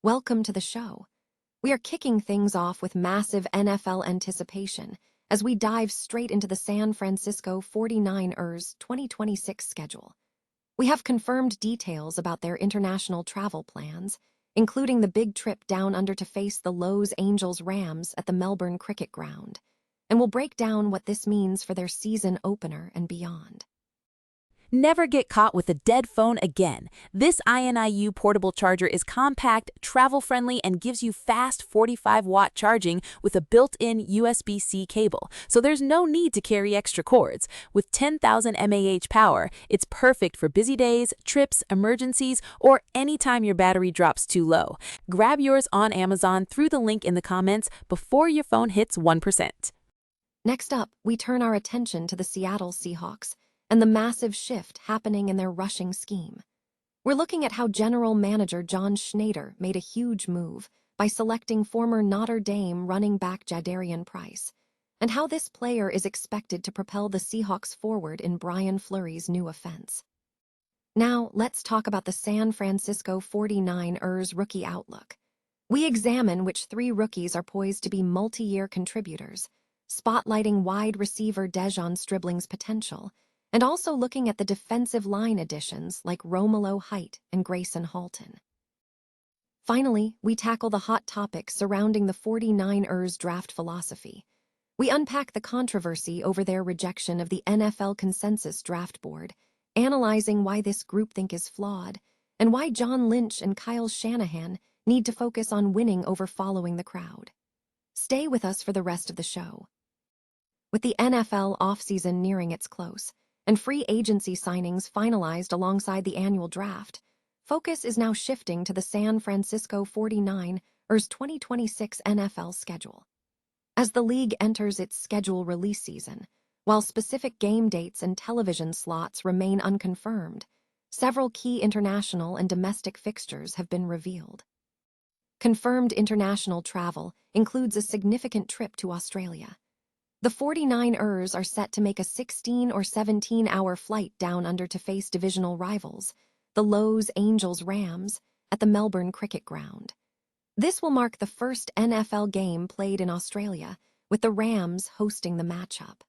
Welcome to the show. We are kicking things off with massive NFL anticipation as we dive straight into the San Francisco 49ers 2026 schedule. We have confirmed details about their international travel plans, including the big trip down under to face the Los Angeles Rams at the Melbourne Cricket Ground, and we'll break down what this means for their season opener and beyond. Never get caught with a dead phone again. This INIU portable charger is compact, travel-friendly, and gives you fast 45-watt charging with a built-in USB-C cable, so there's no need to carry extra cords. With 10,000 mAh power, it's perfect for busy days, trips, emergencies, or anytime your battery drops too low. Grab yours on Amazon through the link in the comments before your phone hits 1%. Next up, we turn our attention to the Seattle Seahawks and the massive shift happening in their rushing scheme. We're looking at how General Manager John Schneider made a huge move by selecting former Notre Dame running back Jadarian Price, and how this player is expected to propel the Seahawks forward in Brian Fleury's new offense. Now, let's talk about the San Francisco 49ers rookie outlook. We examine which three rookies are poised to be multi-year contributors, spotlighting wide receiver Dejon Stribling's potential, and also looking at the defensive line additions like Romelo Height and Grayson Halton. Finally, we tackle the hot topics surrounding the 49ers draft philosophy. We unpack the controversy over their rejection of the NFL Consensus Draft Board, analyzing why this groupthink is flawed, and why John Lynch and Kyle Shanahan need to focus on winning over following the crowd. Stay with us for the rest of the show. With the NFL offseason nearing its close, and free agency signings finalized alongside the annual draft, focus is now shifting to the San Francisco 49ers 2026 NFL schedule. As the league enters its schedule release season, while specific game dates and television slots remain unconfirmed, several key international and domestic fixtures have been revealed. Confirmed international travel includes a significant trip to Australia. The 49ers are set to make a 16 or 17-hour flight down under to face divisional rivals, the Los Angeles Rams, at the Melbourne Cricket Ground. This will mark the first NFL game played in Australia, with the Rams hosting the matchup.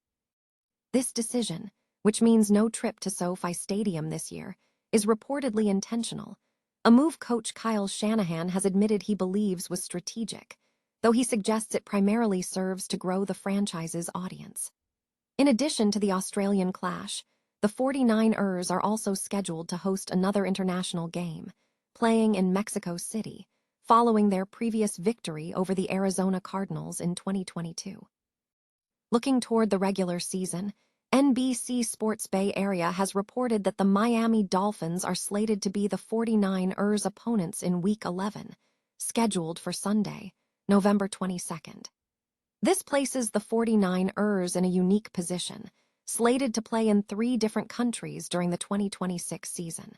This decision, which means no trip to SoFi Stadium this year, is reportedly intentional, a move coach Kyle Shanahan has admitted he believes was strategic, though he suggests it primarily serves to grow the franchise's audience. In addition to the Australian clash, the 49ers are also scheduled to host another international game, playing in Mexico City, following their previous victory over the Arizona Cardinals in 2022. Looking toward the regular season, NBC Sports Bay Area has reported that the Miami Dolphins are slated to be the 49ers' opponents in Week 11, scheduled for Sunday, November 22nd. This places the 49ers in a unique position, slated to play in 3 different countries during the 2026 season.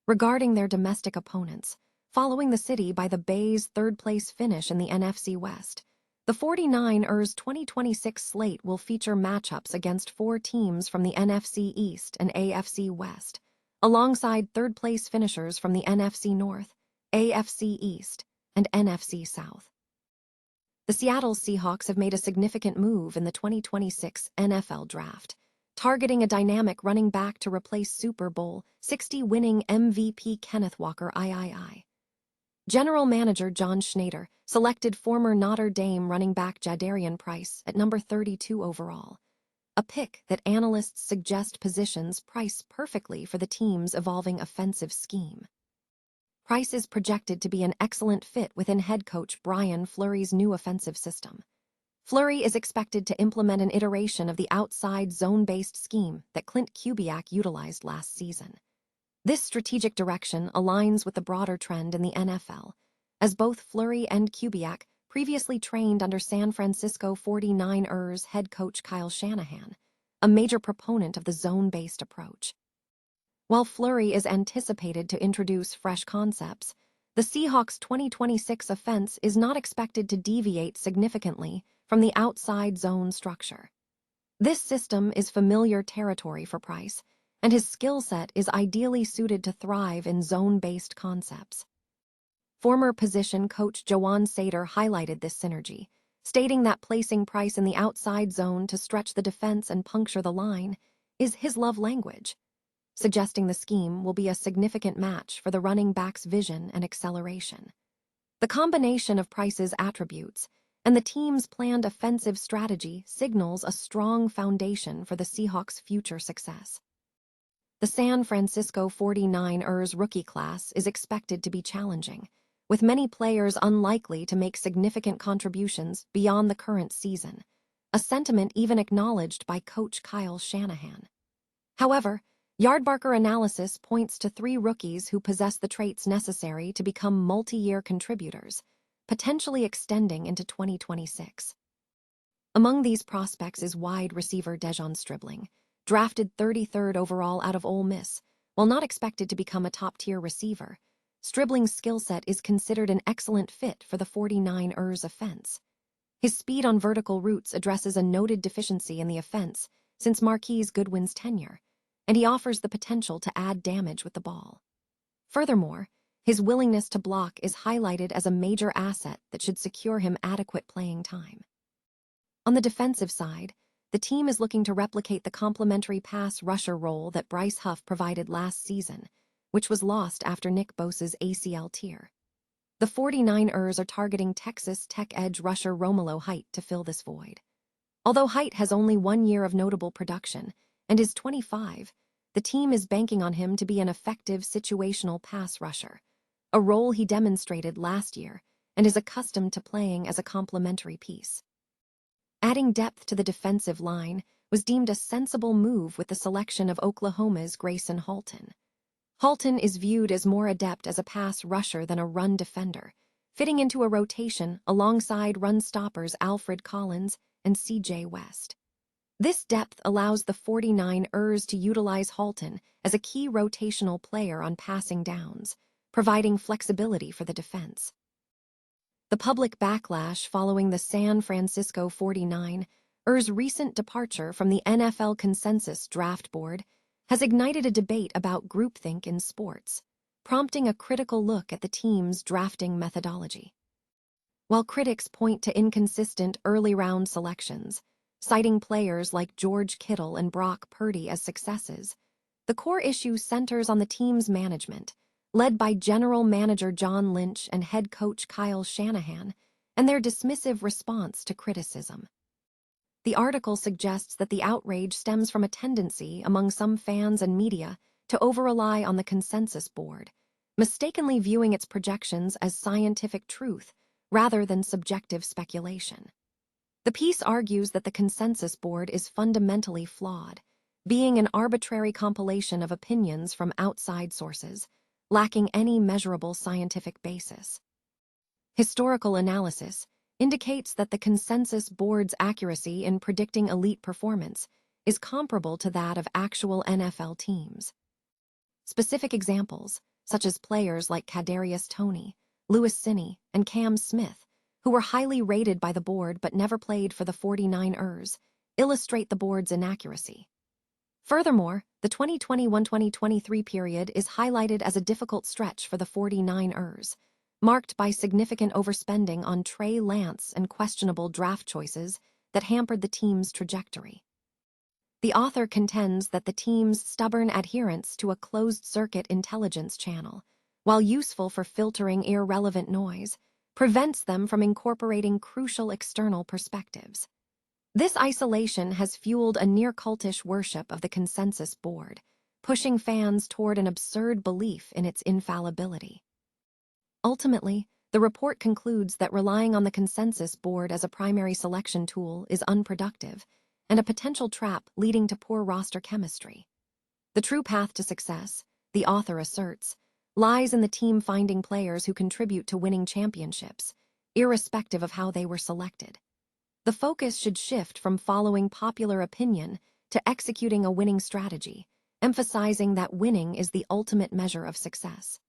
Regarding their domestic opponents, following the city by the Bay's third-place finish in the NFC West, the 49ers' 2026 slate will feature matchups against 4 teams from the NFC East and AFC West, alongside third-place finishers from the NFC North, AFC East, and NFC South. The Seattle Seahawks have made a significant move in the 2026 NFL Draft, targeting a dynamic running back to replace Super Bowl 60 winning MVP Kenneth Walker III. General Manager John Schneider selected former Notre Dame running back Jadarian Price at number 32 overall, a pick that analysts suggest positions Price perfectly for the team's evolving offensive scheme. Price is projected to be an excellent fit within head coach Brian Fleury's new offensive system. Fleury is expected to implement an iteration of the outside zone-based scheme that Clint Kubiak utilized last season. This strategic direction aligns with the broader trend in the NFL, as both Fleury and Kubiak previously trained under San Francisco 49ers head coach Kyle Shanahan, a major proponent of the zone-based approach. While Fleury is anticipated to introduce fresh concepts, the Seahawks' 2026 offense is not expected to deviate significantly from the outside zone structure. This system is familiar territory for Price, and his skill set is ideally suited to thrive in zone-based concepts. Former position coach Jawan Sater highlighted this synergy, stating that placing Price in the outside zone to stretch the defense and puncture the line is his love language, suggesting the scheme will be a significant match for the running back's vision and acceleration. The combination of Price's attributes and the team's planned offensive strategy signals a strong foundation for the Seahawks' future success. The San Francisco 49ers rookie class is expected to be challenging, with many players unlikely to make significant contributions beyond the current season, a sentiment even acknowledged by coach Kyle Shanahan. However, Yardbarker analysis points to 3 rookies who possess the traits necessary to become multi-year contributors, potentially extending into 2026. Among these prospects is wide receiver Dejon Stribling, drafted 33rd overall out of Ole Miss. While not expected to become a top-tier receiver, Stribling's skill set is considered an excellent fit for the 49ers offense. His speed on vertical routes addresses a noted deficiency in the offense since Marquise Goodwin's tenure, and he offers the potential to add damage with the ball. Furthermore, his willingness to block is highlighted as a major asset that should secure him adequate playing time. On the defensive side, the team is looking to replicate the complementary pass rusher role that Bryce Huff provided last season, which was lost after Nick Bosa's ACL tear. The 49ers are targeting Texas Tech edge rusher Romelo Height to fill this void. Although Height has only 1 year of notable production and is 25, the team is banking on him to be an effective situational pass rusher, a role he demonstrated last year and is accustomed to playing as a complementary piece. Adding depth to the defensive line was deemed a sensible move with the selection of Oklahoma's Grayson Halton. Halton is viewed as more adept as a pass rusher than a run defender, fitting into a rotation alongside run stoppers Alfred Collins and C.J. West. This depth allows the 49ers to utilize Halton as a key rotational player on passing downs, providing flexibility for the defense. The public backlash following the San Francisco 49ers' recent departure from the NFL consensus draft board has ignited a debate about groupthink in sports, prompting a critical look at the team's drafting methodology. While critics point to inconsistent early-round selections, citing players like George Kittle and Brock Purdy as successes, the core issue centers on the team's management, led by General Manager John Lynch and head coach Kyle Shanahan, and their dismissive response to criticism. The article suggests that the outrage stems from a tendency among some fans and media to over-rely on the consensus board, mistakenly viewing its projections as scientific truth rather than subjective speculation. The piece argues that the consensus board is fundamentally flawed, being an arbitrary compilation of opinions from outside sources, lacking any measurable scientific basis. Historical analysis indicates that the consensus board's accuracy in predicting elite performance is comparable to that of actual NFL teams. Specific examples, such as players like Kadarius Toney, Lewis Sinney, and Cam Smith, who were highly rated by the board but never played for the 49ers, illustrate the board's inaccuracy. Furthermore, the 2021-2023 period is highlighted as a difficult stretch for the 49ers, marked by significant overspending on Trey Lance and questionable draft choices that hampered the team's trajectory. The author contends that the team's stubborn adherence to a closed-circuit intelligence channel, while useful for filtering irrelevant noise, prevents them from incorporating crucial external perspectives. This isolation has fueled a near-cultish worship of the consensus board, pushing fans toward an absurd belief in its infallibility. Ultimately, the report concludes that relying on the consensus board as a primary selection tool is unproductive and a potential trap leading to poor roster chemistry. The true path to success, the author asserts, lies in the team finding players who contribute to winning championships, irrespective of how they were selected. The focus should shift from following popular opinion to executing a winning strategy, emphasizing that winning is the ultimate measure of success.